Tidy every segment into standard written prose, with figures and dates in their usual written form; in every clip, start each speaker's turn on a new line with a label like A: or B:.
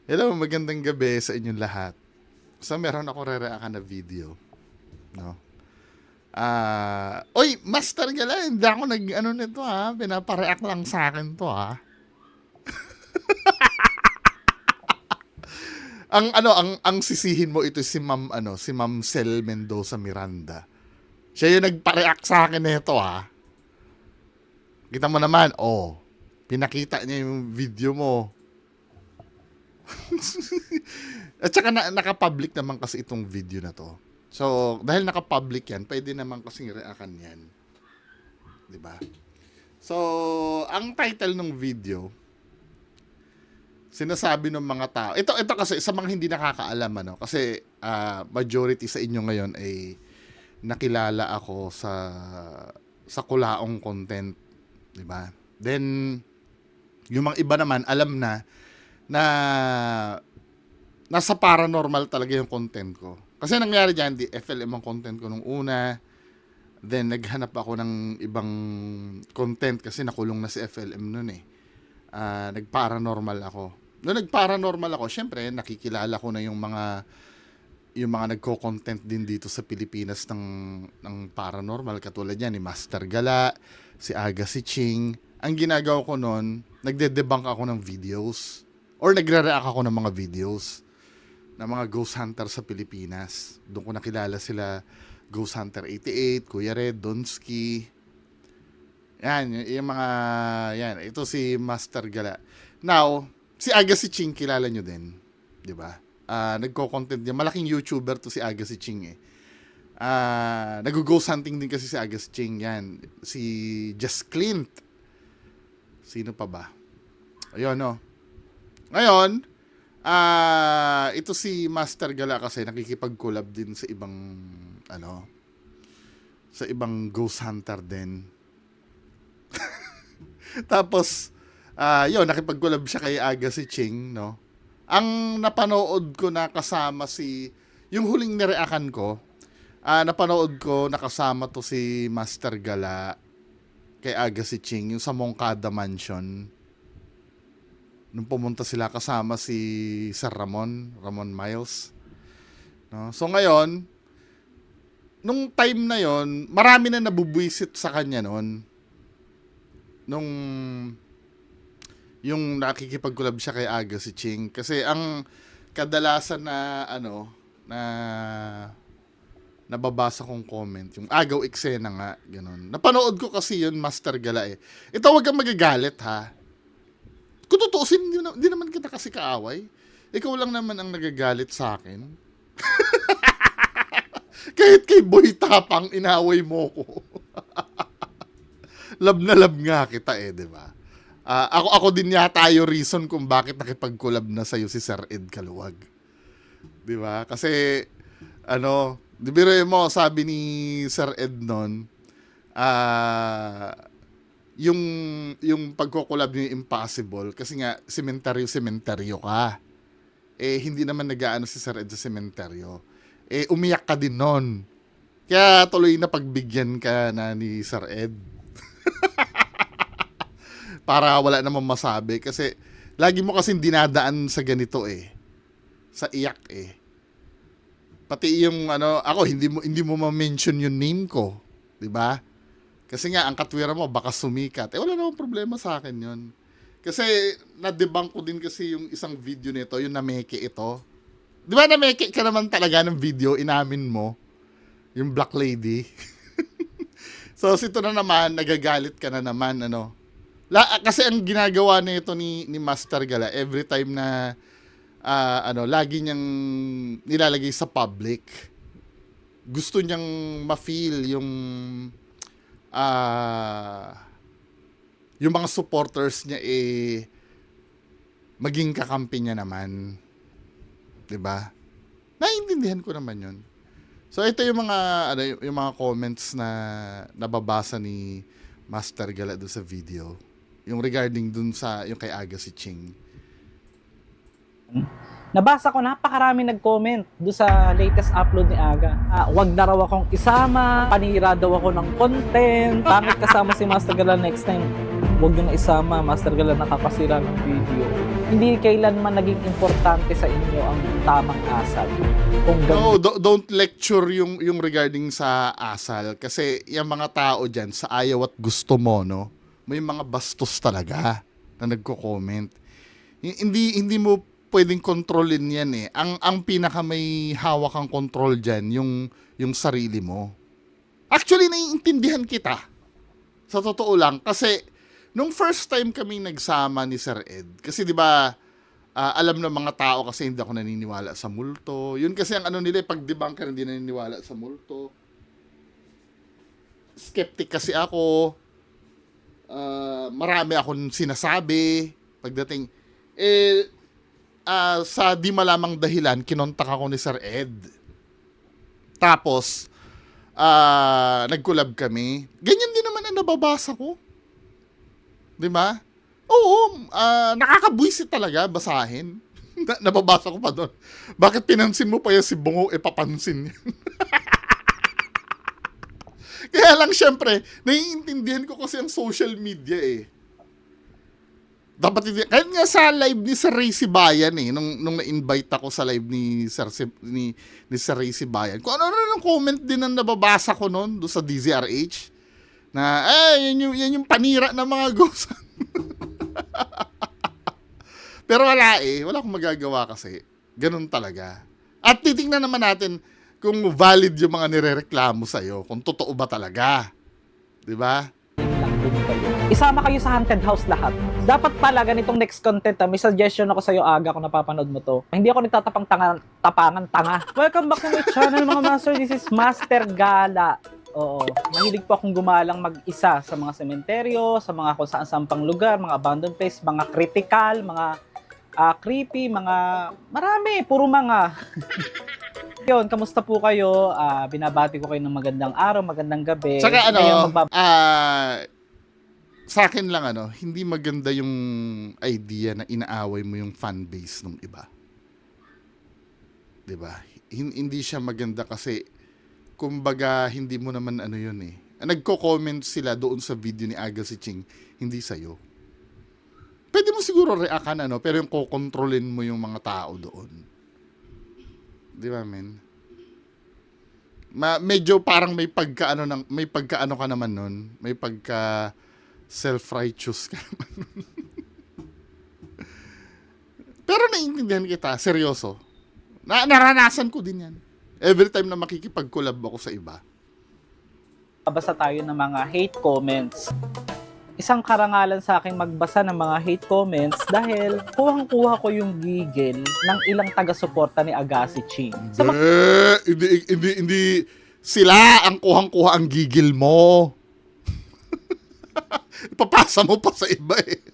A: Hello, magandang gabi sa inyong lahat. So, meron ako re-react na video, no? Oy, Master Gala, hindi ako nag-ano nito ha. Pinapareact lang sa akin to ha. Ang sisihin mo ito si si Ma'am Sel Mendoza Miranda. Siya yung nagpa-react sa akin nito ha. Kita mo naman, pinakita niya yung video mo. At saka naka-public naman kasi itong video na to. So, dahil naka-public yan, pwede naman kasing reaction yan. 'Di ba? So, ang title ng video, sinasabi ng mga tao. Ito kasi sa mga hindi nakakaalam kasi majority sa inyo ngayon ay nakilala ako sa kulaong content, 'di ba? Then yung mga iba naman alam na nasa paranormal talaga yung content ko. Kasi nangyari dyan, di FLM ang content ko nung una. Then, naghanap ako ng ibang content kasi nakulong na si FLM nun eh. Nag-paranormal ako. Noong nag-paranormal ako, syempre, nakikilala ko na yung mga nagko-content din dito sa Pilipinas ng paranormal. Katulad yan ni Master Gala, si Aga si Ching. Ang ginagawa ko noon, nagde-debunk ako ng videos. Or nagre-react ako ng mga videos ng mga ghost hunter sa Pilipinas. Doon ko nakilala sila, Ghost Hunter 88, Kuya Red, Donsky. Yan, yung mga, yan. Ito si Master Gala. Now, si Aga si Ching, kilala nyo din. Di ba? Nagko-content din. Malaking YouTuber to si Aga si Ching eh. Nag-ghost hunting din kasi si Aga si Ching. Yan. Si Just Clint. Sino pa ba? Ayun, no? Ngayon, ito si Master Gala kasi nakikipag-collab din sa ibang sa ibang ghost hunter din. Tapos yun, nakipag-collab siya kay Aga si Ching, no? Ang napanood ko na kasama yung huling nireakan ko, napanood ko nakasama to si Master Gala kay Aga si Ching, yung sa Moncada Mansion. Nung pumunta sila kasama si Sir Ramon Miles. No? So ngayon, nung time na yon, marami na nabubwisit sa kanya noon. Nung yung nakikipag-collab siya kay Aga si Ching. Kasi ang kadalasan na na nababasa kong comment, yung agaw eksena nga, ganun. Napanood ko kasi yun, Master Gala eh. Ito, wag kang magagalit ha. Kung tutuusin, hindi naman kita kasi kaaway. Ikaw lang naman ang nagagalit sa akin. Kahit kay Boy Tapang, inaway mo ko. Love na love nga kita eh, di ba? Ako din yata yung reason kung bakit nakipag-collab na sa'yo si Sir Ed Kaluwag. Di ba? Kasi, di ba mo, sabi ni Sir Ed nun, yung pagko-collab niyo impossible kasi nga sementeryo ka. Eh hindi naman nag-aano si Sir Ed sa sementeryo. Eh umiyak ka din noon. Kaya tuloy na pagbigyan ka na ni Sir Ed. Para wala namang masabi kasi lagi mo kasing dinadaan sa ganito eh. Sa iyak eh. Pati yung ako hindi mo ma-mention yung name ko, 'di ba? Kasi nga, ang katwiran mo, baka sumikat. Wala namang problema sa akin yun. Kasi, na-debunk ko din kasi yung isang video nito, yung nameke ito. Di ba nameke ka naman talaga ng video, inamin mo? Yung Black Lady. So, ito na naman, nagagalit ka na naman, kasi ang ginagawa nito ni Master Gala, every time na, lagi niyang nilalagay sa public, gusto niyang ma-feel yung mga supporters niya maging kakampi niya naman. 'Di ba? Naiintindihan ko naman 'yun. So ito yung mga yung mga comments na nababasa ni Master Gala doon sa video. Yung regarding dun sa yung kay Aga si Ching.
B: Nabasa ko napakarami nag-comment do sa latest upload ni Aga. Wag na raw akong isama, panira daw ako ng content, pangit kasama si Master Gala next time. huwag nyo na isama, Master Gala, nakakasira ng video. Hindi kailanman naging importante sa inyo ang tamang asal. Kung
A: No, don't lecture yung regarding sa asal kasi yung mga tao diyan sa ayaw at gusto mo, no, may mga bastos talaga na nagko-comment. Hindi mo pwedeng kontrolin yan eh. Ang pinaka may hawak ang control diyan yung sarili mo. Actually naiintindihan kita. Sa totoo lang kasi nung first time kaming nagsama ni Sir Ed, kasi 'di ba alam ng mga tao kasi hindi ako naniniwala sa multo. Yun kasi ang ano nila, pag debunker hindi naniniwala sa multo. Skeptic kasi ako. Marami akong sinasabi. Pagdating, sa di malamang dahilan, kinontak ako ni Sir Ed. Tapos, nag-collab kami. Ganyan din naman ang nababasa ko. Di ba? Oo, nakakabwisit talaga basahin. Nababasa ko pa doon. Bakit pinansin mo pa yung si Bungo, papansin niya? Kaya lang syempre, naiintindihan ko kasi ang social media eh. Dapat hindi, kahit nga sa live ni Sir Ray Sibayan eh, nung na-invite ako sa live ni Sir Ray Sibayan, kung ano yung comment din ang nababasa ko noon doon sa DZRH, na, yan yung panira ng mga ghost. Pero wala akong magagawa kasi, ganun talaga. At titingnan naman natin kung valid yung mga nirereklamo sa'yo, kung totoo ba talaga. Diba?
B: Isama kayo sa haunted house lahat. Dapat pala ganitong next content, may suggestion ako sa'yo, Aga, kung napapanood mo to. Hindi ako nagtatapang tapangan tanga. Welcome back to my channel, mga master. This is Master Gala. Oo, mahilig po akong gumalang mag-isa sa mga sementeryo, sa mga kung saan pang lugar, mga abandoned place, mga critical, mga creepy, mga marami, puro mga. Yun, kamusta po kayo? Binabati ko kayo ng magandang araw, magandang gabi.
A: Saka sa akin lang hindi maganda yung idea na inaaway mo yung fan base ng iba. 'Di ba? Hindi siya maganda kasi kumbaga hindi mo naman yun eh. Nagko-comment sila doon sa video ni Aga si Ching, hindi sa'yo. Pwede mo siguro reactan pero yung kokontrolin mo yung mga tao doon. Di ba, men? Medyo parang may pagka ka naman nun. May pagka self-righteous ka naman nun. Pero naiintindihan kita, seryoso. Naranasan ko din yan. Every time na makikipag-collab ako sa iba.
B: Basa tayo ng mga hate comments. Isang karangalan sa akin magbasa ng mga hate comments dahil kuhang-kuha ko yung gigil ng ilang taga-suporta ni Agassi Ching.
A: Hindi sila ang kuhang-kuha ang gigil mo. Ipapasa mo pa sa iba eh.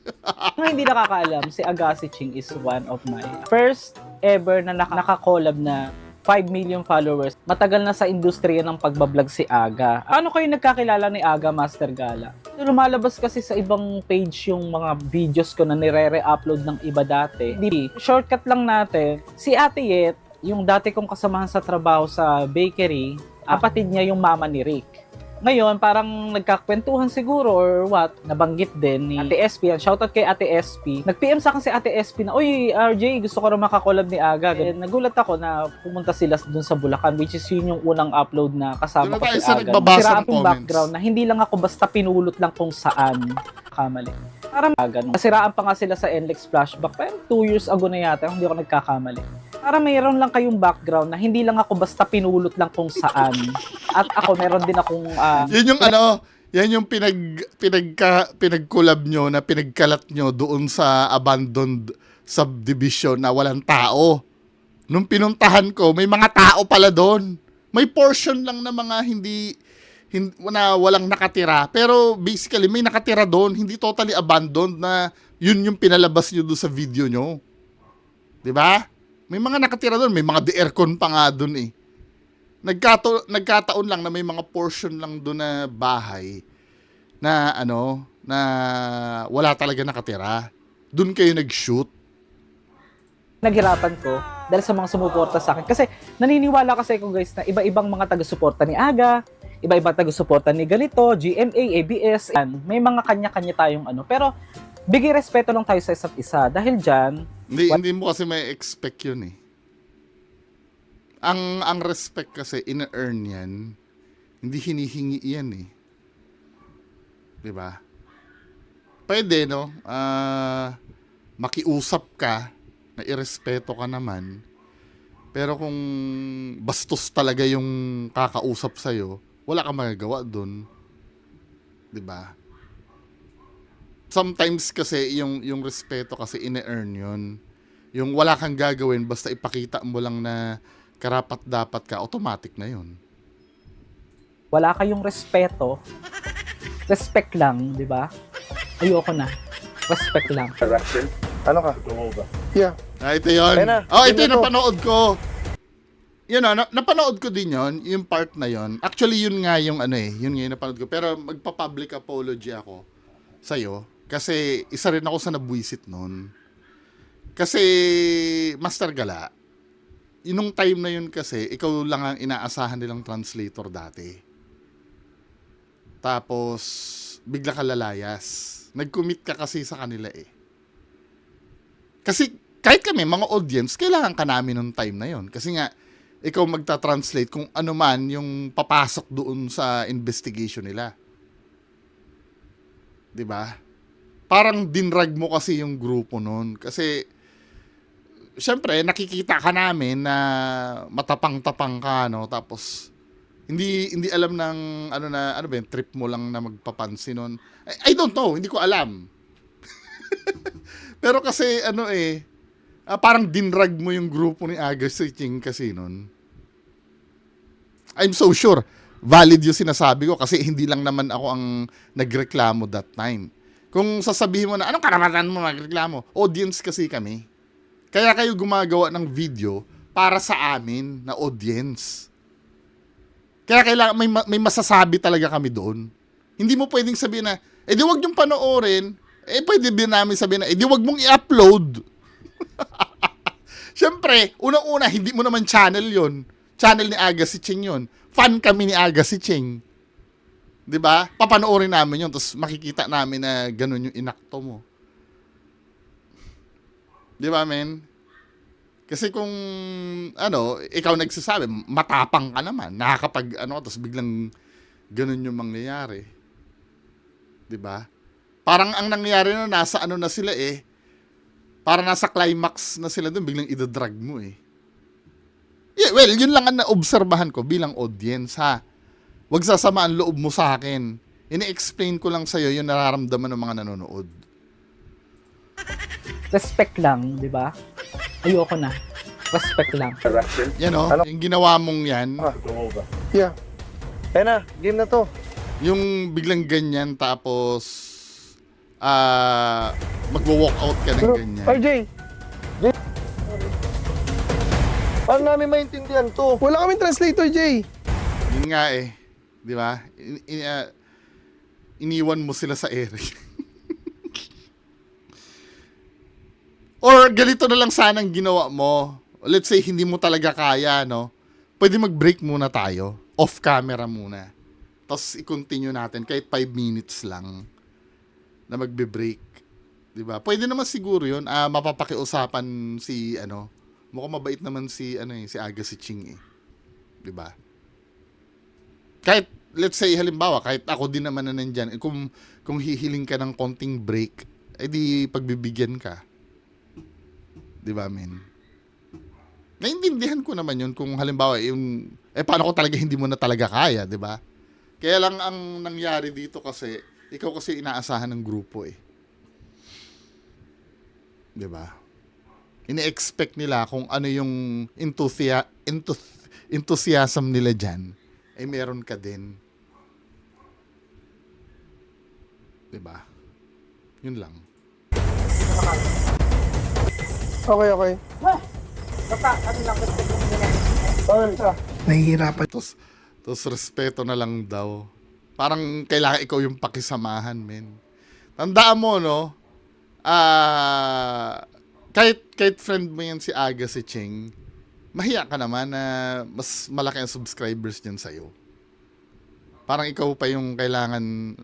B: Kung hindi nakakaalam, si Agassi Ching is one of my first ever na naka-collab na 5 million followers. Matagal na sa industriya ng pagbablog si Aga. Ano kayo nagkakilala ni Aga, Master Gala? Lumalabas kasi sa ibang page yung mga videos ko na nire-re-upload ng iba dati. Shortcut lang natin. Si Ate Yet, yung dati kong kasamahan sa trabaho sa bakery, kapatid niya yung mama ni Rick. Ngayon, parang nagkakwentuhan siguro or what, nabanggit din ni Ate SP. Shoutout kay Ate SP. Nag-PM sa akin si Ate SP na, "Uy, RJ, gusto ko rin makakollab ni Aga." Nagulat ako na pumunta sila dun sa Bulacan, which is yun yung unang upload na kasama ko si Aga. Sira akong background na hindi lang ako basta pinulot lang kung saan kamali. Parang ganun. Kasiraan pa nga sila sa NLEX flashback. Parang 2 years ago na yata, hindi ako nagkakamali. Para mayroon lang kayong background na hindi lang ako basta pinulot lang kung saan. At ako, meron din akong...
A: Yun yung yan yung pinag-collab nyo na pinagkalat nyo doon sa abandoned subdivision na walang tao. Nung pinuntahan ko, may mga tao pala doon. May portion lang na mga na walang nakatira. Pero basically, may nakatira doon. Hindi totally abandoned na yun yung pinalabas nyo doon sa video nyo. Diba? May mga nakatira doon. May mga de-aircon pa nga doon eh. Nagkataon lang na may mga portion lang doon na bahay na na wala talaga nakatira. Doon kayo nag-shoot.
B: Naghirapan ko dahil sa mga sumuporta sa akin. Kasi naniniwala kasi ako guys na iba-ibang mga taga-suporta ni Aga, iba-iba taga-suporta ni ganito, GMA, ABS, yan. May mga kanya-kanya tayong ano. Pero, bigay respeto lang tayo sa isa't isa. Dahil dyan,
A: Hindi mo kasi may expect yun eh. Ang respect kasi ina-earn yan, hindi hinihingi yan eh. 'Di ba? Pwede no, makiusap ka na irespeto ka naman. Pero kung bastos talaga yung kakausap sa'yo, wala kang magagawa dun. 'Di ba? Sometimes kasi yung respeto kasi ine-earn yun. Yung wala kang gagawin basta ipakita mo lang na karapat dapat ka, automatic na yun.
B: wala kayong respeto. Respect lang, di ba? Ayoko na. Respect lang.
C: Ano ka? Yeah.
A: Ito yun.
C: Ayun na.
A: Oh, ito
C: Yun na
A: yung
C: to.
A: napanood ko. Yun napanood ko din yun, yung part na yun. Actually, yun nga yung yun nga yung napanood ko. Pero magpa-public apology ako sa'yo. Kasi isa rin ako sa nabwisit nun. Kasi, Master Gala, nung time na yun kasi, ikaw lang ang inaasahan nilang translator dati. Tapos, bigla ka lalayas. Nag-commit ka kasi sa kanila eh. Kasi, kahit kami, mga audience, kailangan ka namin nung time na yun. Kasi nga, ikaw magta-translate kung ano man yung papasok doon sa investigation nila. 'Di ba? Parang dinrag mo kasi yung grupo noon. Kasi, syempre, nakikita ka namin na matapang-tapang ka, no? Tapos, hindi alam ng, ano ba yun, trip mo lang na magpapansin nun. I don't know, hindi ko alam. Pero kasi, parang dinrag mo yung grupo ni Agassi Ching kasi nun. I'm so sure, valid yung sinasabi ko kasi hindi lang naman ako ang nagreklamo that time. Kung sasabihin mo na, anong karapatan mo magreklamo? Audience kasi kami. Kaya kayo gumagawa ng video para sa amin na audience. Kaya kailangan may masasabi talaga kami doon. Hindi mo pwedeng sabihin na, di wag yung panoorin. Pwede din namin sabihin na, di wag mong i-upload. Siyempre, unang-una, hindi mo naman channel yon. Channel ni Agassi Ching yon. Fan kami ni Agassi Ching. 'Di ba? Papanoorin namin 'yon, tapos makikita namin na ganun yung inakto mo. 'Di ba, men? Kasi kung ikaw nagsasabi, matapang ka naman, nakakapag tapos biglang ganun yung mangyayari. 'Di ba? Parang ang nangyayari na nasa na sila eh. Para nasa climax na sila doon, biglang idadrag mo eh. Yeah, well, yun lang ang naobserbahan ko bilang audience ha. Huwag sasamaan loob mo sa akin. Ini-explain ko lang sa'yo yung nararamdaman ng mga nanonood.
B: Respect lang, di ba? Ayoko na. Respect lang.
A: Yan o,
C: Ano?
A: yung ginawa mong yan,
C: Yeah. Ayun na, game na to.
A: yung biglang ganyan tapos magwo-walk out ka ng ganyan.
C: RJ! Paano namin maintindihan to? Wala kaming translator, Jay.
A: Yun nga eh. Di ba? Iniwan mo sila sa ere. Or ganito na lang sanang ginawa mo. Let's say hindi mo talaga kaya, no? Pwede mag-break muna tayo. Off camera muna. Tapos i-continue natin kahit 5 minutes lang na magbe-break. 'Di ba? Pwede naman siguro 'yun. Mapapakiusapan si mukhang mabait naman si si Agassi Ching eh. 'Di ba? Kahit let's say halimbawa, kahit ako din naman na nandiyan, kung hihiling ka ng konting break, di pagbibigyan ka. 'Di ba, men? Naintindihan ko naman 'yun kung halimbawa yung paano ko talaga hindi mo na talaga kaya, 'di ba? Kaya lang ang nangyari dito kasi ikaw kasi inaasahan ng grupo eh. 'Di ba? Ini-expect nila kung ano yung enthusiasm nila dyan, ay meron ka din. 'Di ba? Yun lang.
C: Okay.
B: Basta, lang,
C: Nahihirapan.
A: Tapos respeto na lang daw. Parang kailangan ikaw yung pakisamahan, men. Tandaan mo, no? Kahit friend mo yan si Agassi Ching, mahiya ka naman na mas malaki ang subscribers niyan sa'yo. Parang ikaw pa yung kailangan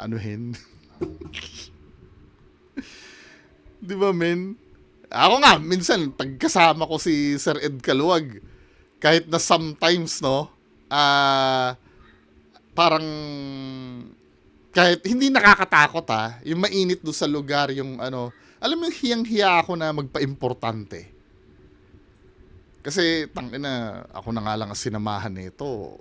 A: anuhin. Di ba, men? Ako nga, minsan, pagkasama ko si Sir Ed Kaluwag, kahit na sometimes, no, parang, kahit hindi nakakatakot, yung mainit doon sa lugar, yung ano, alam mo, hiyang-hiya ako na magpa-importante. Kasi, tangina, ako na nga lang ang sinamahan nito.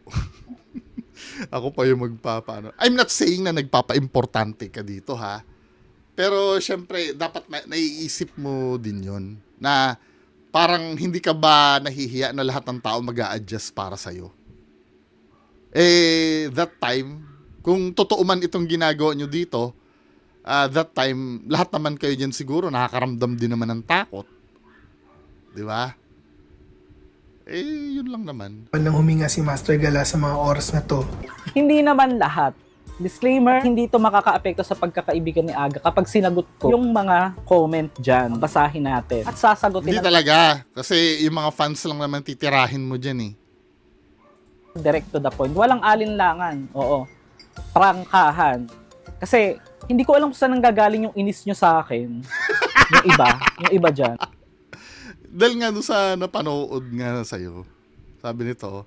A: Ako pa yung magpapaano. I'm not saying na nagpapa-importante ka dito, ha. Pero, syempre, dapat naiisip mo din yon na parang hindi ka ba nahihiya na lahat ng tao mag-a-adjust para sa'yo. That time, kung totoo man itong ginagawa nyo dito, that time, lahat naman kayo dyan siguro nakakaramdam din naman ng takot. Di ba? Yun lang naman.
D: Nang huminga si Master Gala sa mga oras na to.
B: Hindi naman lahat. Disclaimer, hindi ito makakaapekto sa pagkakaibigan ni Aga kapag sinagot ko yung mga comment dyan. Basahin natin. At sasagutin
A: Hindi talaga. Kasi yung mga fans lang naman titirahin mo dyan eh.
B: Direct to the point. Walang alinlangan. Oo. Prangkahan. Kasi, hindi ko alam kung saan nanggagaling yung inis nyo sa akin. Yung iba dyan.
A: Dahil nga doon sa napanood nga sa'yo, sabi nito,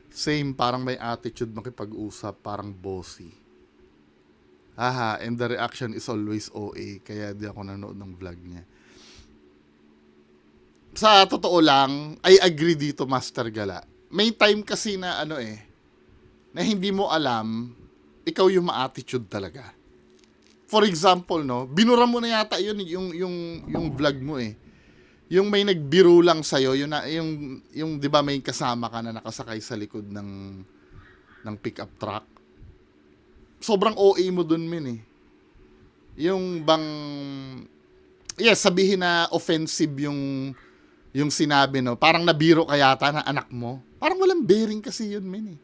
A: same, parang may attitude makipag-usap, parang bossy. And the reaction is always OA, kaya di ako nanood ng vlog niya. Sa totoo lang, I agree dito, Master Gala. May time kasi na na hindi mo alam, ikaw yung ma-attitude talaga. For example, no, binura mo na yata yun yung vlog mo eh. Yung may nagbiro lang sa'yo, yung 'di ba may kasama ka na nakasakay sa likod ng pickup truck. Sobrang OA mo dun, min eh. Yung bang sabihin na offensive yung sinabi, no. Parang nabiro ka yata na anak mo. Parang walang bearing kasi yun, min eh.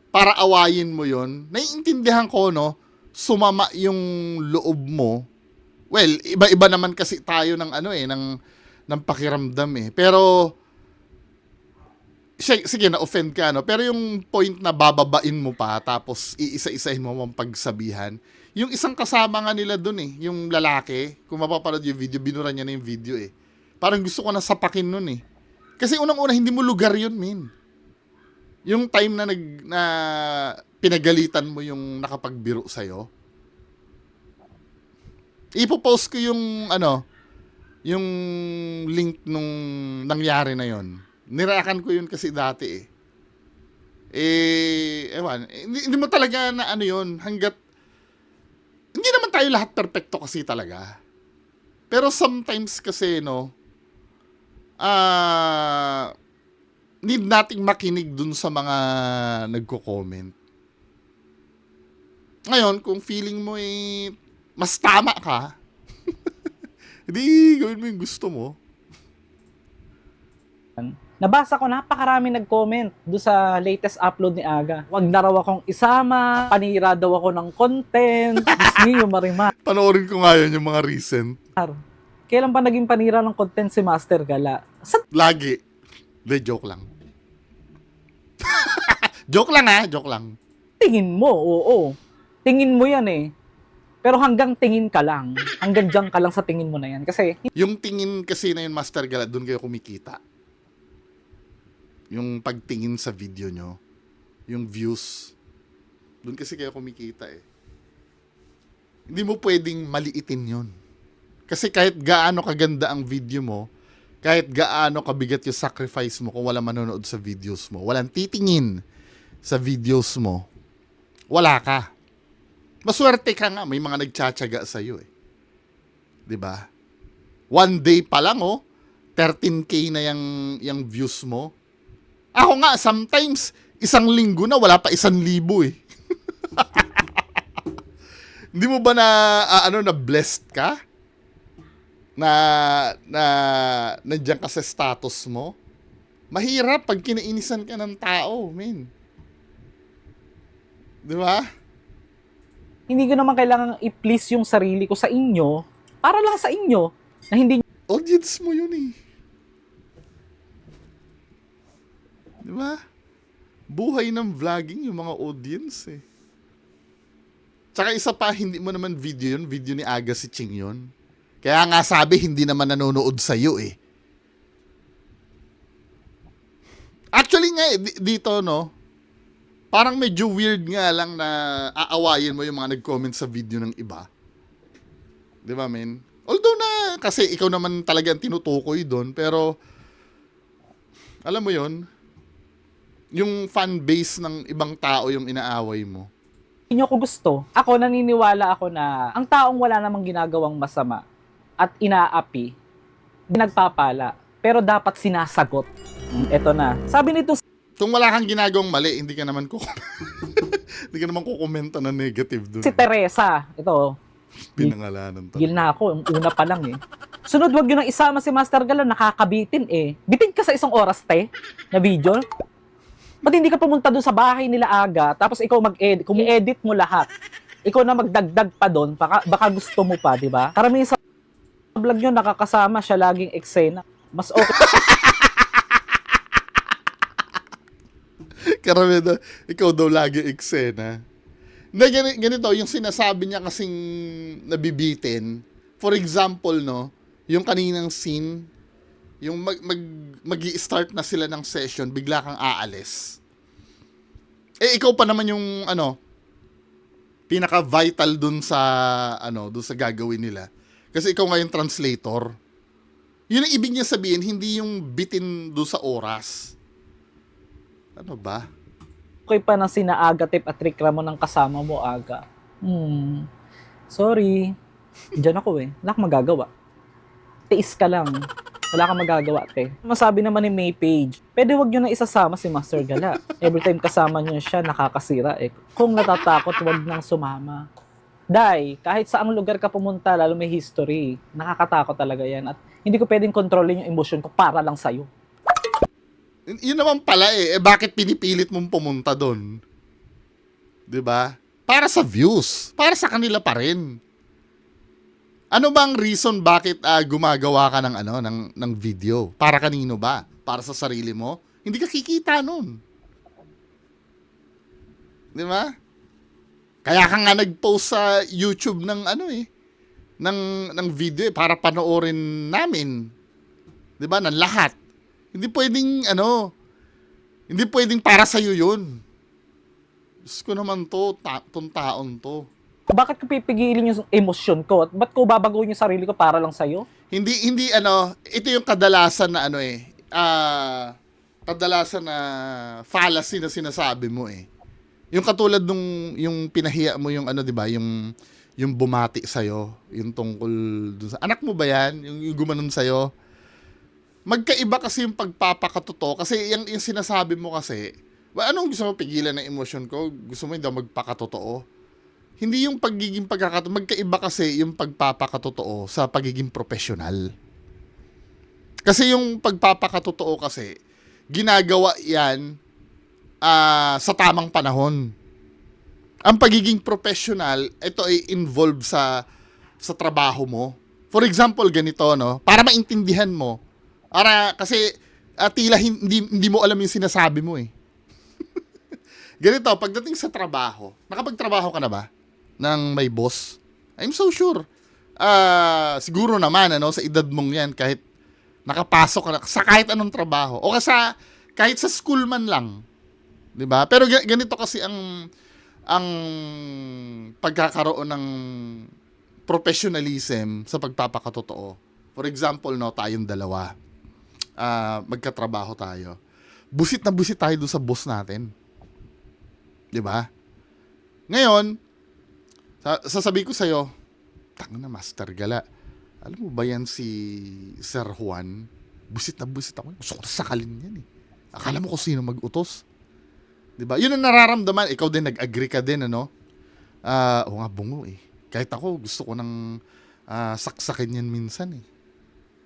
A: Para awayin mo yun. Naiintindihan ko, no, sumama yung loob mo. Well, iba-iba naman kasi tayo ng ng pakiramdam eh. Pero, sige, na-offend ka, no? Pero yung point na bababain mo pa, tapos iisa-isahin mo ang pagsabihan, yung isang kasama nga nila dun eh, yung lalaki, kung mapapanood yung video, binura niya na yung video eh. Parang gusto ko na sapakin nun eh. Kasi unang-una, hindi mo lugar yun, min. Yung time na pinagalitan mo yung nakapagbiro sa'yo, ipopost ko yung yung link nung nangyari na yon. Nirakan ko yun kasi dati eh. Ewan, hindi mo talaga na yun, hanggat, hindi naman tayo lahat perfecto kasi talaga. Pero sometimes kasi, no, need nating makinig dun sa mga nagko-comment. Ngayon, kung feeling mo mas tama ka, hindi, gawin mo yung gusto mo.
B: Nabasa ko, napakarami nag-comment doon sa latest upload ni Aga. Wag na raw akong isama, panira daw ako ng content, Disney yung Marimar.
A: Panoorin ko nga yun, yung mga recent.
B: Kailan pa naging panira ng content si Master Gala?
A: Lagi. De, joke lang. Joke lang joke lang.
B: Tingin mo, oo. Tingin mo yan eh. Pero hanggang tingin ka lang. Hanggang dyan ka lang sa tingin mo na yan. Kasi,
A: Yung tingin kasi na yun, Master Gala, doon kayo kumikita. Yung pagtingin sa video nyo, yung views, doon kasi kayo kumikita eh. Hindi mo pwedeng maliitin yun. Kasi kahit gaano kaganda ang video mo, kahit gaano kabigat yung sacrifice mo kung wala manonood sa videos mo, walang titingin sa videos mo, wala ka. Maswerte ka nga, may mga nagtsatsaga sa'yo eh. 'Di ba? One day pa lang 13K na yung views mo. Ako nga, sometimes, isang linggo na, wala pa 1,000 eh. Hindi mo ba na blessed ka? Na nandiyan ka sa status mo? Mahirap pag kinainisan ka ng tao, men. 'Di ba?
B: hindi ko naman kailangan i-please yung sarili ko sa inyo para lang sa inyo na hindi
A: Audience mo yun eh. Di ba? buhay ng vlogging yung mga audience eh. Tsaka isa pa, hindi mo naman video yun. Video ni Aga si Ching yun. Kaya nga sabi, hindi naman nanonood sa'yo eh. Actually nga eh, dito no, parang medyo weird nga lang na aawayin mo yung mga nag-comment sa video ng iba. Di ba, men? Although na, kasi ikaw naman talaga ang tinutukoy doon, pero, alam mo yon, yung fan base ng ibang tao yung inaaway mo.
B: Hindi nyo ko gusto. Ako, naniniwala ako na ang taong wala namang ginagawang masama at inaapi, nagpapala, pero dapat sinasagot. Eto na. Sabi nito
A: Kung wala kang ginagawang mali, hindi ka naman hindi ka naman kukomenta na negative doon.
B: si Teresa, ito,
A: Pinangalanan to.
B: gil na ako, yung una pa lang eh. Sunod, wag nyo nang isama si Master Gala, nakakabitin eh. Bitin ka sa isang oras, te, na video. Ba't hindi ka pumunta doon sa bahay nila Aga, tapos ikaw mag-edit, kung i-edit mo lahat, ikaw na magdagdag pa doon, baka gusto mo pa, di ba? Karamihan sa vlog nyo, nakakasama siya laging eksena. Mas okay.
A: Karamihan, ikaw daw lagi eksena. Hindi, ganito, yung sinasabi niya kasing nabibitin, for example, no, yung kaninang scene, yung mag-i-start na sila ng session, bigla kang aalis. Eh, ikaw pa naman yung, pinaka-vital dun sa, dun sa gagawin nila. Kasi ikaw nga yung translator. Yun ang ibig niya sabihin, hindi yung bitin dun sa oras. Ano ba?
B: Okay pa ng sinaaga tip at trick mo ng kasama mo Aga. Sorry. Diyan ako eh. Wala kang magagawa. Tiis ka lang. Wala kang magagawa, te. Masabi naman ni May Page, pwede wag nyo na isasama si Master Gala. Every time kasama nyo siya, nakakasira eh. Kung natatakot, wag nang sumama. Dahil, kahit saang lugar ka pumunta, lalo may history, nakakatakot talaga yan. At hindi ko pwedeng kontrolin yung emotion ko para lang sa'yo.
A: Yun naman pala eh. Bakit pinipilit mong pumunta doon? 'Di ba? Para sa views. Para sa kanila pa rin. Ano bang reason bakit gumagawa ka ng video? Para kanino ba? Para sa sarili mo? Hindi ka kikita nun. 'Di ba? Kaya ka nga nag-post sa YouTube ng ng video para panoorin namin. 'Di ba? Ng lahat. Hindi pwedeng para sa'yo yun. Diyos ko naman tong taon to.
B: Bakit ko pipigilin yung emosyon ko? At ba't ko babaguhin yung sarili ko para lang sa'yo?
A: Hindi, ito yung kadalasan na kadalasan na fallacy na sinasabi mo eh. Yung katulad nung, yung pinahiya mo yung di ba, yung bumati sa'yo, yung tungkol dun sa, anak mo ba yan? Yung gumanon sa'yo? Magkaiba kasi yung pagpapakatotoo. Kasi yung sinasabi mo kasi, anong gusto mo pigilan ng emosyon ko? Gusto mo hindi magpakatotoo? Hindi yung pagiging pagkakatotoo. Magkaiba kasi yung pagpapakatotoo sa pagiging professional. Kasi yung pagpapakatotoo kasi, ginagawa yan sa tamang panahon. Ang pagiging professional, ito ay involved sa trabaho mo. For example, ganito, no? Para maintindihan mo, kasi tila hindi mo alam yung sinasabi mo eh. Ganito, pagdating sa trabaho, nakapagtrabaho ka na ba ng may boss? I'm so sure. Siguro naman, sa edad mong yan, kahit nakapasok ka na, sa kahit anong trabaho, o kahit sa school man lang. Diba? Pero ganito kasi ang pagkakaroon ng professionalism sa pagpapakatotoo. For example, tayong dalawa. Magkatrabaho tayo. Busit na busit tayo doon sa boss natin. 'Di ba? Ngayon, sasabihin ko sa'yo, tanga na Master Gala. Alam mo ba yan si Sir Juan? Busit na busit ako. Gusto ko sakalin yan eh. Akala mo kung sino mag-utos. 'Di ba? Yun ang nararamdaman. Ikaw din, nag-agree ka din, oo nga, bungo eh. Kahit ako, gusto ko nang saksakin yan minsan eh.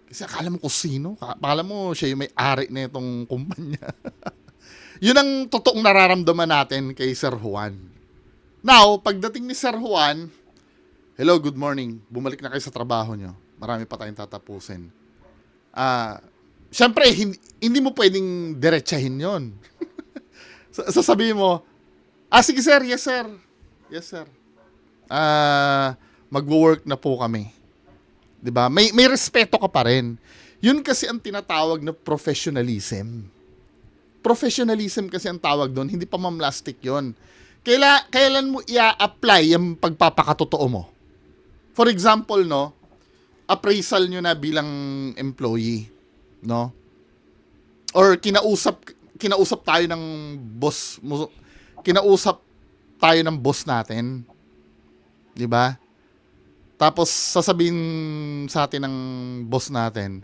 A: Kasi akala mo kung sino. Akala mo siya yung may-ari na itong kumpanya. Yun ang totoong nararamdaman natin kay Sir Juan. Now, pagdating ni Sir Juan, hello, good morning. Bumalik na kayo sa trabaho nyo. Marami pa tayong tatapusin. Siyempre, hindi mo pwedeng diretsahin yon. Sasabihin mo, sige sir, yes sir. Yes sir. Magwo-work na po kami. 'Di ba? May respeto ka pa rin. Yun kasi ang tinatawag na professionalism. Professionalism kasi ang tawag doon, hindi pa mamlastik 'yon. Kailan mo i-apply yung pagpapakatotoo mo? For example, no, appraisal nyo na bilang employee, no? Or kinausap tayo ng boss mo, kinausap tayo ng boss natin. 'Di ba? Tapos sasabihin sa atin ng boss natin,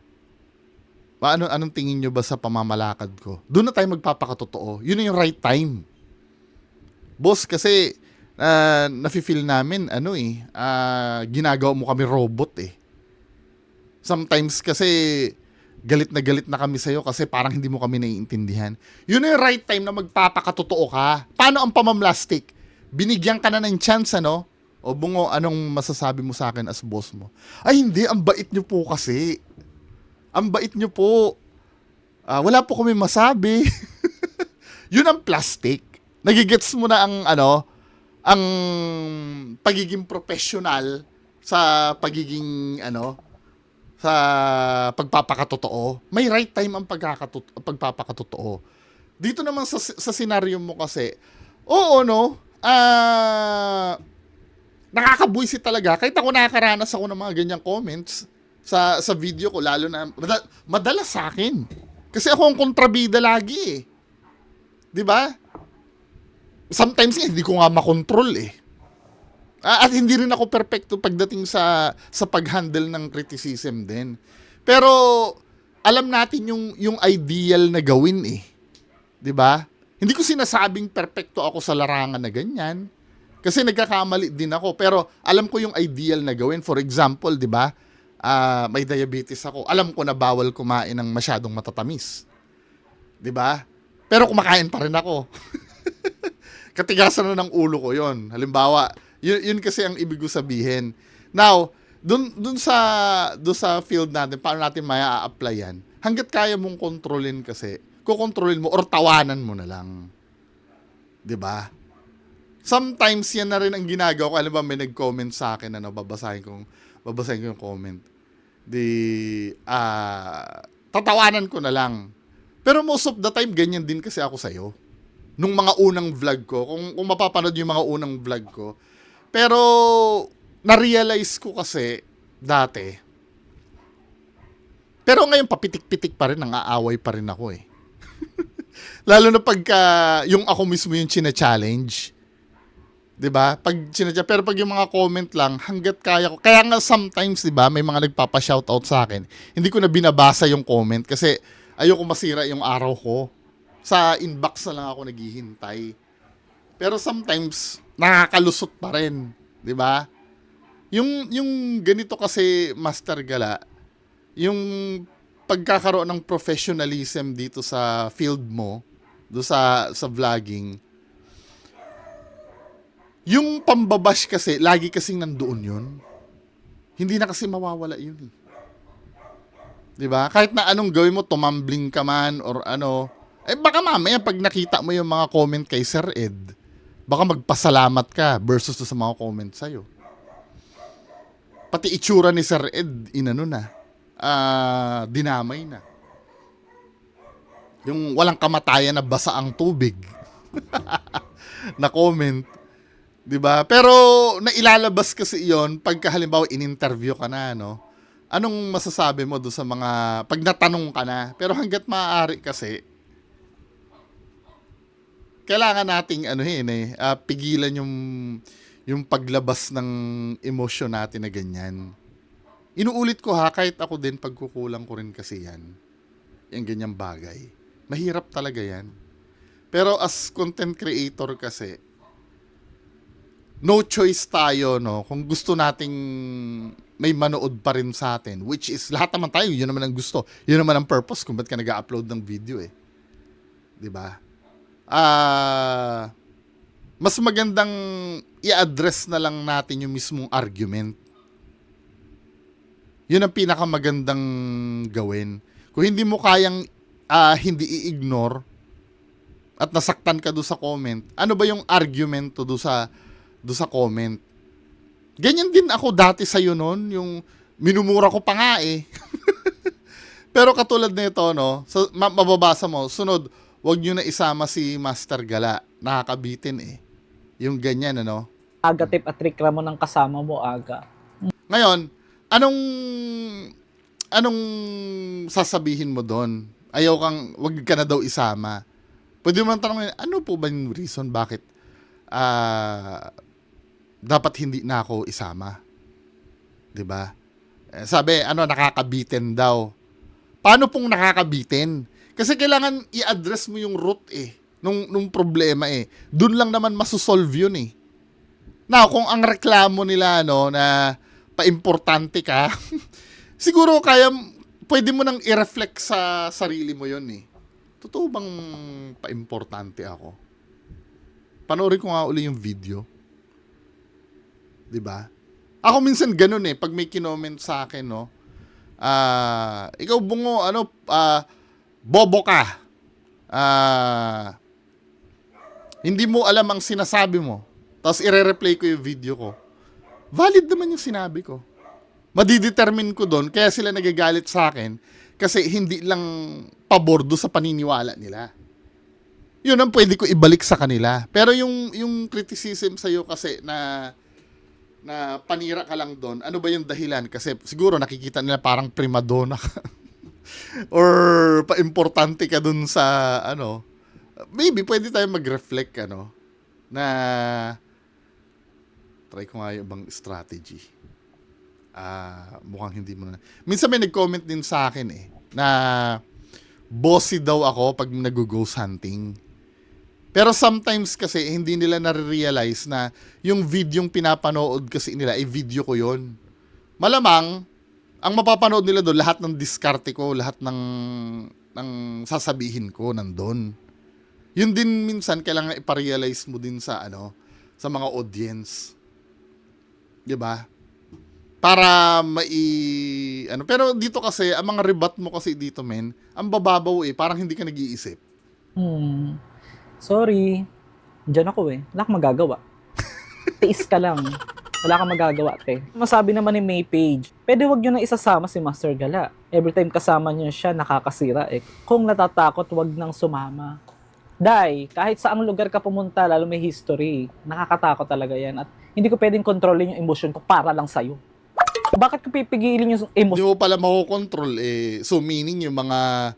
A: anong tingin nyo ba sa pamamalakad ko? Doon na tayo magpapakatotoo. Yun na yung right time. Boss, kasi nafe-feel namin, ginagawa mo kami robot eh. Sometimes kasi galit na kami sa'yo kasi parang hindi mo kami naiintindihan. Yun na yung right time na magpapakatotoo ka. Paano ang pamamlastik? Binigyan ka na ng chance, ano? O bungo, anong masasabi mo sa akin as boss mo? Ay hindi, ang bait nyo po kasi. Ang bait nyo po. Wala po kami masabi. Yun ang plastic. Nagigets mo na ang pagiging professional sa pagiging, sa pagpapakatotoo. May right time ang pagpapakatotoo. Dito naman sa senaryo mo kasi, nakakabuisit talaga. Kahit ako nakakaranas ako ng mga ganyang comments sa video ko, lalo na madalas sa akin. Kasi ako ang kontrabida lagi eh. 'Di ba? Sometimes hindi ko nga makontrol eh. At hindi rin ako perfecto pagdating sa pag-handle ng criticism din. Pero alam natin yung ideal na gawin eh. 'Di ba? Hindi ko sinasabing perfecto ako sa larangan na ganyan. Kasi nagkakamali din ako, pero alam ko yung ideal na gawin. For example, 'di ba? May diabetes ako. Alam ko na bawal kumain ng masyadong matatamis. 'Di ba? Pero kumakain pa rin ako. Katigasan na ng ulo ko 'yon. Halimbawa, yun kasi ang ibig ko sabihin. Now, dun sa field natin, paano natin maya-apply yan? Hangga't kaya mong kontrolin kasi, kukontrolin mo or tawanan mo na lang. 'Di ba? Sometimes yan na rin ang ginagawa ko. Alam ba, may nag-comment sa akin, babasahin ko yung comment. Tatawanan ko na lang. Pero most of the time, ganyan din kasi ako sa'yo. Nung mga unang vlog ko, kung mapapanood yung mga unang vlog ko. Pero, na-realize ko kasi, dati, pero ngayon, papitik-pitik pa rin, nang-aaway pa rin ako eh. Lalo na pagka, yung ako mismo yung china-challenge. 'Di ba? Pero pag yung mga comment lang, hangga't kaya ko. Kaya nga sometimes, 'di ba, may mga nagpapa-shoutout sa akin. Hindi ko na binabasa yung comment kasi ayoko masira yung araw ko. Sa inbox na lang ako naghihintay. Pero sometimes nakakalusot pa rin, 'di ba? Yung ganito kasi, Master Gala, yung pagkakaroon ng professionalism dito sa field mo, do sa vlogging. Yung pambabash kasi, lagi kasing nandoon yun. Hindi na kasi mawawala yun eh. 'Di ba? Kahit na anong gawin mo, tumambling ka man or baka mamaya pag nakita mo yung mga comment kay Sir Ed, baka magpasalamat ka versus sa mga comment sa'yo. Pati itsura ni Sir Ed, dinamay na. Yung walang kamatayan na basa ang tubig. Na comment. 'Di ba? Pero nailalabas kasi 'yon pagka halimbawa in-interview ka na, Anong masasabi mo do sa mga pag natanong ka na? Pero hangga't maaari kasi kailangan nating pigilan yung paglabas ng emosyon natin na ganyan. Inuulit ko kahit ako din pagkukulang ko rin kasi yan. Yung ganyang bagay. Mahirap talaga yan. Pero as content creator kasi, no choice tayo, kung gusto nating may manood pa rin sa atin, which is lahat naman tayo, yun naman ang gusto. Yun naman ang purpose kung ba't ka nag-upload ng video eh. 'Di ba? Mas magandang i-address na lang natin yung mismong argument. Yun ang pinakamagandang gawin. Kung hindi mo kayang hindi i-ignore, at nasaktan ka doon sa comment, ano ba yung argument doon sa comment? Ganyan din ako dati sa'yo noon, yung minumura ko pa nga eh. Pero katulad nito, no, mababasa mo, sunod, wag nyo na isama si Master Gala. Nakakabitin eh. Yung ganyan, ano.
B: Aga tip at trick mo ng kasama mo, Aga.
A: Ngayon, anong sasabihin mo doon? Wag ka na daw isama. Pwede mo tanongin, ano po ba yung reason bakit dapat hindi na ako isama? 'Di ba? Sabi, nakakabitin daw. Paano pong nakakabitin? Kasi kailangan i-address mo yung root eh, nung problema eh. Doon lang naman masosolve yun eh. Now, kung ang reklamo nila, na paimportante ka, siguro pwede mo nang i-reflect sa sarili mo yun eh. Totoo bang paimportante ako? Panoorin ko nga uli yung video. 'Di ba? Ako minsan ganun eh, pag may kinoment sa akin, no, ikaw bungo, bobo ka. Hindi mo alam ang sinasabi mo. Tapos ire-replay ko yung video ko. Valid naman yung sinabi ko. Madidetermine ko doon, kaya sila nagagalit sa akin, kasi hindi lang pabor do sa paniniwala nila. Yun ang pwede ko ibalik sa kanila. Pero yung criticism sa'yo kasi na panira ka lang doon, ano ba yung dahilan? Kasi siguro nakikita nila parang primadonna ka. Or paimportante ka doon sa, maybe pwede tayo mag-reflect, na try ko nga yung ibang strategy. Mukhang hindi mo na. Minsan may nag-comment din sa akin na bossy daw ako pag nag-ghost hunting. Pero sometimes kasi hindi nila nare-realize na yung videong pinapanood kasi nila ay video ko yon. Malamang ang mapapanood nila doon lahat ng diskarte ko, lahat ng sasabihin ko nandun. Yun din minsan kailangan ipa-realize mo din sa sa mga audience. 'Di ba? Para pero dito kasi ang mga rebut mo kasi dito, men, ang bababaw parang hindi ka nag-iisip.
B: Sorry. Diyan ako Wala kang magagawa. Tiis ka lang. Wala kang magagawa, te. Masabi naman ni May Page, pwede wag nyo na isasama si Master Gala. Every time kasama nyo siya, nakakasira Kung natatakot, wag nang sumama. Dahil, kahit saang lugar ka pumunta, lalo may history, nakakatakot talaga yan. At hindi ko pwedeng kontrolin yung emotion ko para lang sa'yo. Bakit ko pipigilin yung emotion?
A: Hindi mo pala makokontrol So meaning yung mga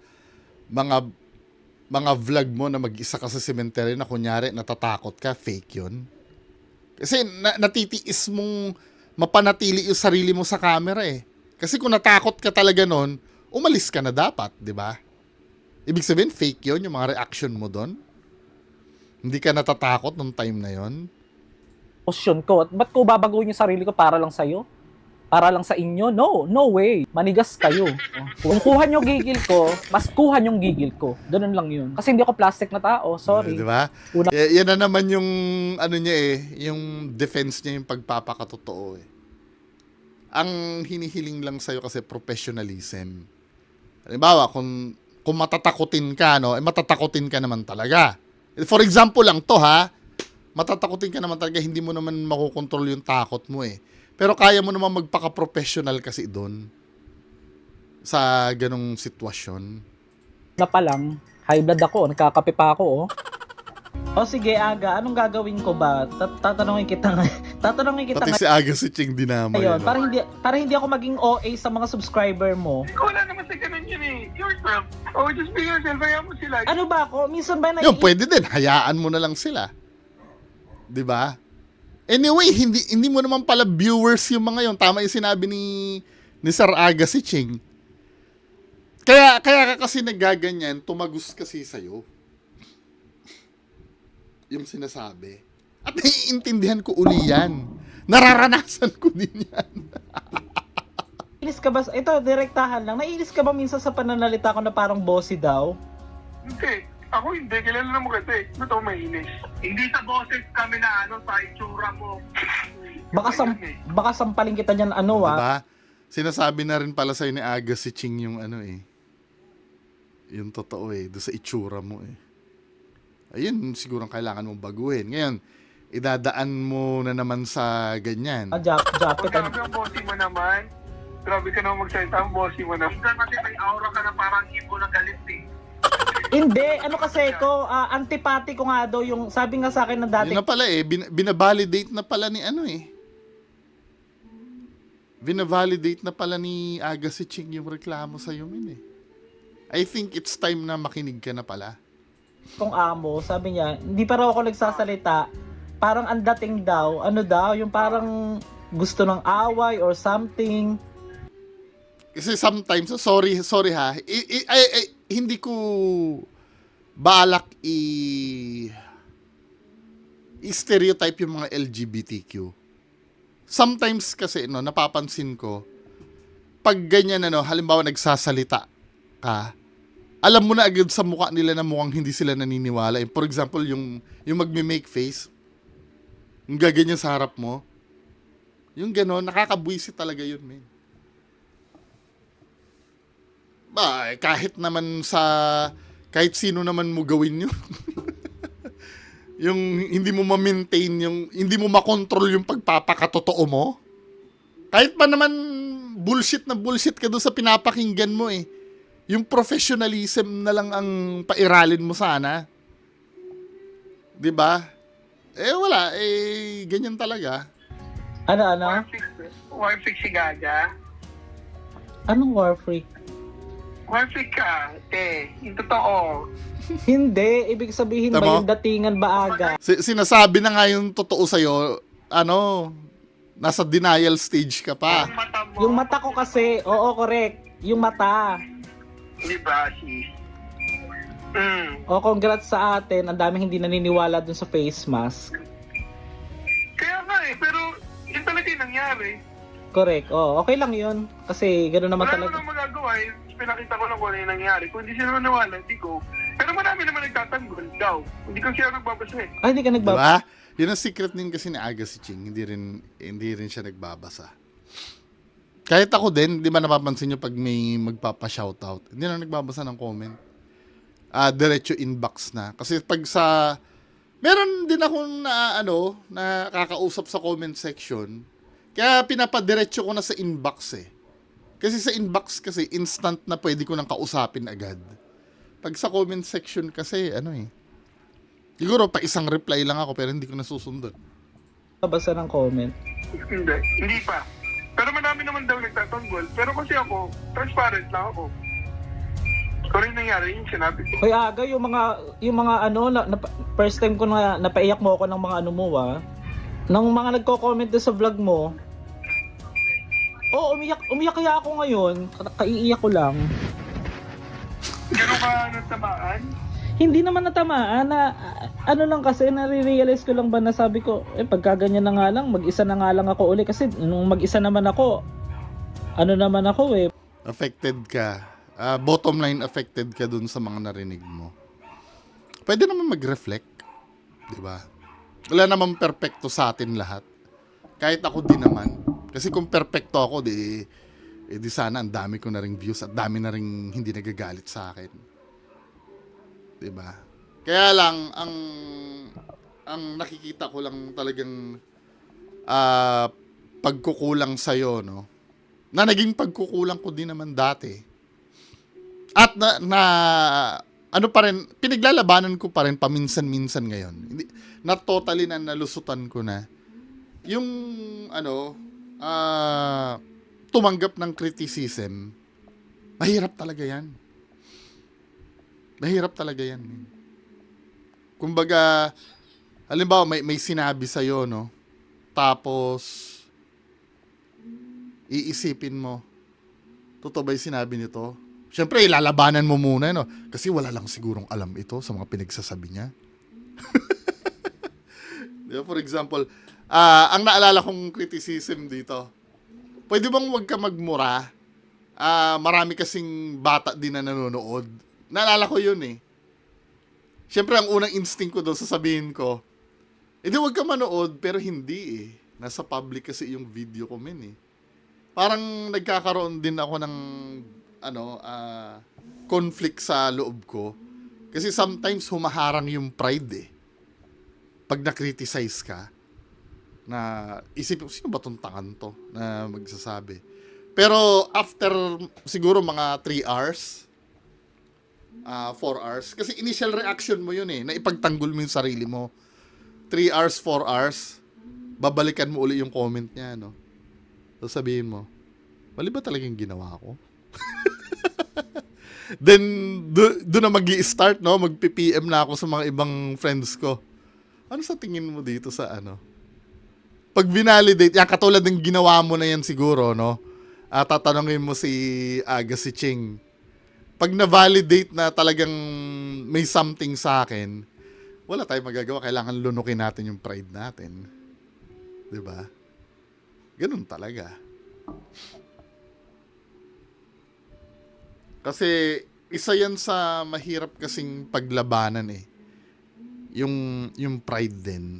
A: vlog mo na mag-isa ka sa cemetery na kunyari natatakot ka, fake yun. Kasi natitiis mong mapanatili yung sarili mo sa camera Kasi kung natakot ka talaga nun, umalis ka na dapat, di ba? Ibig sabihin, fake yun, yung mga reaction mo doon. Hindi ka natatakot nung time na yon.
B: Emotion ko. At ba't ko babaguhin yung sarili ko para lang sa'yo? Para lang sa inyo? No way. Manigas kayo. Kung kuha nyo gigil ko, mas kuha nyong gigil ko. Ganun lang yun. Kasi hindi ako plastic na tao. Sorry.
A: Di ba? Yan na naman yung yung defense niya, yung pagpapakatotoo Ang hinihiling lang sa'yo kasi professionalism. Halimbawa, kung matatakutin ka, matatakutin ka naman talaga. For example lang to, matatakutin ka naman talaga, hindi mo naman makokontrol yung takot mo Pero kaya mo naman magpaka-professional kasi doon sa ganong sitwasyon.
B: Na pa lang, high blood ako, nagkakape pa ako O sige, Aga, anong gagawin ko ba? Tatanungin kita
A: Pati si Aga si Ching Dinamo
B: ngayon,
A: yan.
B: para hindi ako maging OA sa mga subscriber mo.
E: Wala naman sa ganun yun Yourself. Just be yourself. Hayaan mo sila.
B: Ano ba ako? Minsan ba
A: Yung pwede din, hayaan mo na lang sila. 'Di ba? Anyway, hindi mo naman pala viewers yung mga yon. Tama yung sinabi ni Sir Aga si Ching. Kaya ka kasi nagaganyan, tumagos kasi sa'yo. Yung sinasabi. At naiintindihan ko uli yan. Nararanasan ko din yan.
B: Naiinis ka ba? Ito, direktahan lang. Naiinis ka ba minsan sa pananalita ko na parang bossy daw?
E: Hindi. Ako hindi. Kilala naman kasi. Ba't ako mainis? Hindi sa boses kami na sa itsura mo.
B: Baka sampalin kita dyan
A: Diba? Sinasabi na rin pala sa'yo ni Aga si Ching yung yung totoo doon sa itsura mo Ayun, siguro kailangan mong baguhin. Ngayon, idadaan mo na naman sa ganyan.
B: Japet.
E: Grabe ang bossy mo naman. Grabe ka naman magsalita ang bossy mo naman. Kasi may aura ka na parang ibo na galit eh.
B: Hindi, ano kasi ko, antipati ko nga daw yung, sabi nga sa akin na dati,
A: Yun na pala eh, binavalidate na pala ni ano eh. Binavalidate na pala ni Aga si Ching yung reklamo sa'yo, min eh. I think it's time na makinig ka na pala.
B: kong amo, sabi niya, hindi pa raw ako nagsasalita, parang ang dating daw, ano daw, yung parang gusto ng away or something.
A: Kasi sometimes, sorry ha, hindi ko balak i-stereotype yung mga LGBTQ. Sometimes kasi, no, napapansin ko, pag ganyan, ano, halimbawa nagsasalita ka, alam mo na agad sa mukha nila na mukhang hindi sila naniniwala. For example, yung magme-make face, yung gaganyan sa harap mo, yung gano'n, nakakabwisit talaga yun, man. Kahit sino naman mo gawin yun. Yung hindi mo ma-maintain, hindi mo makontrol yung pagpapakatotoo mo. Kahit pa naman bullshit ka doon sa pinapakinggan mo eh. Yung professionalism na lang ang pairalin mo sana. 'Di ba? Wala, ganyan talaga.
B: Ano?
E: Warfreak si Gaga.
B: Anong war freak?
E: Warfreak ka, yung totoo.
B: Hindi, ibig sabihin ba
A: Tama?
B: yung datingan ba aga?
A: Sinasabi na nga yung totoo sa'yo, nasa denial stage ka pa.
E: Yung mata mo.
B: Yung mata ko kasi, oo, correct. Yung mata.
E: Di ba, sis?
B: O, congrats sa atin. Ang daming hindi naniniwala dun sa face mask.
E: Kaya nga pero yun talaga yung nangyari.
B: Correct. Oh, okay lang yun. Kasi gano'n naman
E: Wala
B: talaga.
E: naman magagawa pinakita ko lang kung ano yung nangyari. Kung hindi sila nawala, hindi ko. Pero marami naman nagtatanggol daw. Hindi ko siya nagbabasa eh.
B: Ay, hindi ka nagbaba.
A: Diba? Yun ang secret din kasi ni Aga si Ching. Hindi rin siya nagbabasa. Kahit ako din, di ba napapansin nyo pag may magpapa-shoutout, hindi na nagbabasa ng comment. Diretso inbox na. Kasi pag meron din akong na kakausap sa comment section, kaya pinapadiretso ko na sa inbox eh. Kasi sa inbox kasi, instant na pwede ko nang kausapin agad. Pag sa comment section kasi, siguro pa isang reply lang ako pero hindi ko nasusunod.
B: Basa ng comment.
E: Hindi pa. Pero marami naman daw nagtatanggol. Pero kasi ako, transparent lang ako. Kung rin nangyari, yung sinabi ko.
B: Hoy, aga, yung mga first time ko na napaiyak mo ako ng mga ng mga nagko-comment doon sa vlog mo. Oh, umiyak kaya ako ngayon. Kaiiyak ko lang.
E: Gano'n ka natamaan?
B: Hindi naman natamaan na lang kasi nare-realize ko lang ba na sabi ko pagka ganyan na nga lang mag-isa na nga lang ako uli kasi nung mag-isa naman ako
A: Affected ka. Bottom line, affected ka dun sa mga narinig mo. Pwede naman mag-reflect. Diba? Wala naman perfecto sa atin lahat. Kahit ako din naman. Kasi kung perfecto ako, di sana ang dami ko na ring views at dami na ring hindi nagagalit sa akin. Diba? Kaya lang, ang nakikita ko lang talagang pagkukulang sa'yo, no? Na naging pagkukulang ko din naman dati. At ano pa rin, pinaglalabanan ko pa rin paminsan-minsan ngayon. Na totally na nalusutan ko na. Yung, tumanggap ng criticism, mahirap talaga yan. Mahirap talaga yan. Kumbaga, halimbawa may sinabi sa'yo, no? Tapos, iisipin mo, totoo ba yung sinabi nito? Siyempre, ilalabanan mo muna, no? Kasi wala lang sigurong alam ito sa mga pinagsasabi niya. Diba? For example, ang naalala kong criticism dito, pwede bang wag ka magmura? Marami kasing bata din na nanonood. Naalala ko yun eh. Siyempre, ang unang instinct ko doon, sasabihin ko, wag ka manood, pero hindi eh. Nasa public kasi yung video ko, men eh. Parang nagkakaroon din ako ng conflict sa loob ko. Kasi sometimes humaharang yung pride eh. Pag na-criticize ka, na isip, sino ba tong tangan to na magsasabi? Pero after siguro mga 3 hours, 4 hours, kasi initial reaction mo yun eh, na ipagtanggol mo yung sarili mo. 3 hours, 4 hours, babalikan mo uli yung comment niya, no? So sabihin mo, mali ba talagang ginawa ko? Then, doon na mag-i-start, no? Mag-PPM na ako sa mga ibang friends ko. Ano sa tingin mo dito sa ano? Pag binalidate, yan, katulad ng ginawa mo na yan siguro, no? Tatanungin mo si Aga si Ching. Pag na-validate na talagang may something sa akin, wala tayong magagawa. Kailangan lunukin natin yung pride natin. Diba? Ganun talaga. Kasi isa yan sa mahirap kasing paglabanan eh. Yung pride din.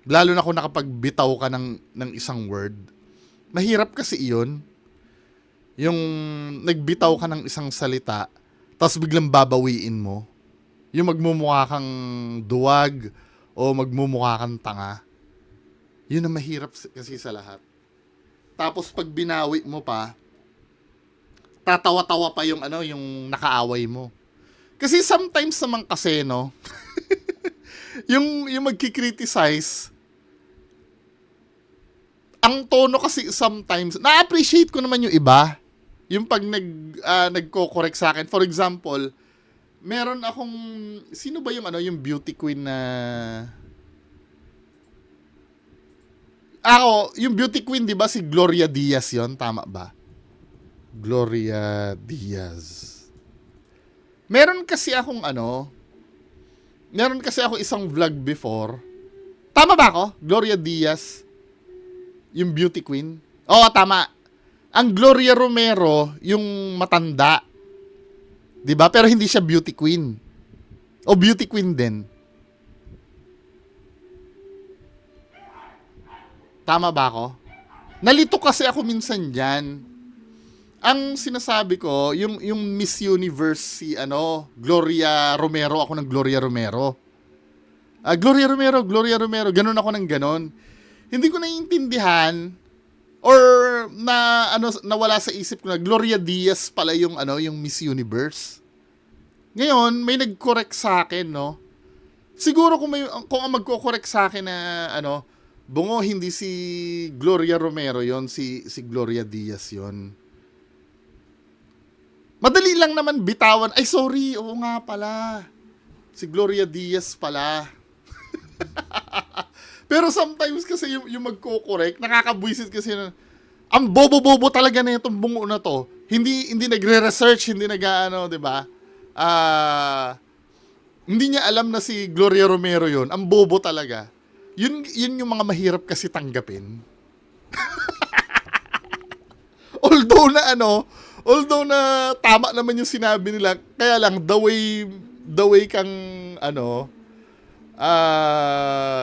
A: Lalo na kung nakapagbitaw ka ng isang word. Mahirap kasi iyon. Yung nagbitaw ka ng isang salita, tapos biglang babawiin mo. Yung magmumukha kang duwag o magmumukha kang tanga. Yun ang mahirap kasi sa lahat. Tapos pag binawi mo pa, tatawa-tawa pa yung yung nakaaway mo. Kasi sometimes naman kasi, no, yung magki-criticize, ang tono kasi sometimes, na-appreciate ko naman yung iba. Yung pag nagko-correct sa akin. For example, meron akong, sino ba yung beauty queen na, yung beauty queen, di ba, si Gloria Diaz yon, tama ba? Gloria Diaz. Meron kasi akong isang vlog before. Tama ba ako? Gloria Diaz, yung beauty queen. Oo, tama. Ang Gloria Romero, yung matanda. 'Di ba? Pero hindi siya beauty queen. O beauty queen din. Tama ba ako? Nalito kasi ako minsan diyan. Ang sinasabi ko, yung Miss Universe si Gloria Romero, ako ng Gloria Romero. Gloria Romero, ganun ako ng ganun. Hindi ko naiintindihan or nawala sa isip ko na Gloria Diaz pala yung Miss Universe. Ngayon, may nag-correct sa akin, no. Siguro kung ang magko-correct sa akin na bungo, hindi si Gloria Romero yon, si Gloria Diaz yon. Madali lang naman bitawan. Ay, sorry. Oo nga pala. Si Gloria Diaz pala. Pero sometimes kasi yung magko-correct, nakakabwisit kasi ang bobo-bobo talaga na itong bungo na to. Hindi nagre-research, hindi di ba? Hindi niya alam na si Gloria Romero yon. Ang bobo talaga. Yun yung mga mahirap kasi tanggapin. Although na tama naman yung sinabi nila, kaya lang the way kang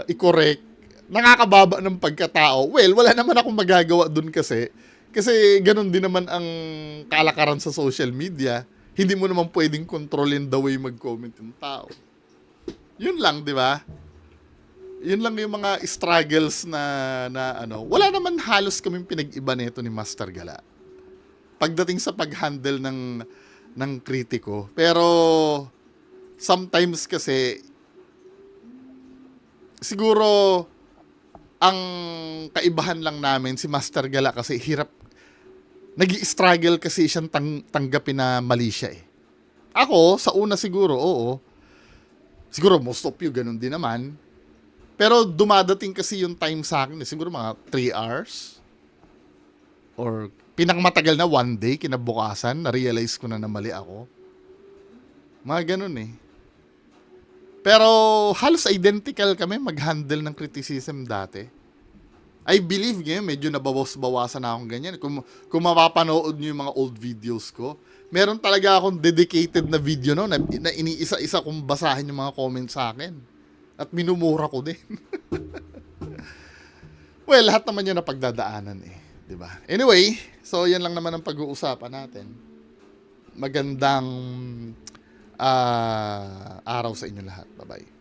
A: i-correct, nakakababa ng pagkatao. Well, wala naman akong magagawa dun kasi ganun din naman ang kalakaran sa social media. Hindi mo naman pwedeng kontrolin the way mag-comment yung tao. Yun lang, di ba? Yun lang yung mga struggles na wala naman halos kaming pinag-iba nito ni Master Gala pagdating sa pag-handle ng kritiko. Pero sometimes kasi siguro ang kaibahan lang namin si Master Gala kasi nag-i-struggle kasi siyang tanggapin na mali siya eh. Ako, sa una siguro, oo. Siguro most of you ganun din naman. Pero dumadating kasi yung time sa akin, siguro mga 3 hours or pinakmatagal na 1 day, kinabukasan, na-realize ko na mali ako. Mga ganun eh. Pero halos identical kami mag-handle ng criticism dati. I believe ngayon, medyo nabawas-bawasan na akong ganyan. Kung mapapanood nyo yung mga old videos ko, meron talaga akong dedicated na video na iniisa-isa kong basahin yung mga comments sa akin. At minumura ko din. Well, lahat naman yun na pagdadaanan eh. Diba? Anyway, so yan lang naman ang pag-uusapan natin. Magandang araw sa inyo lahat. Bye-bye.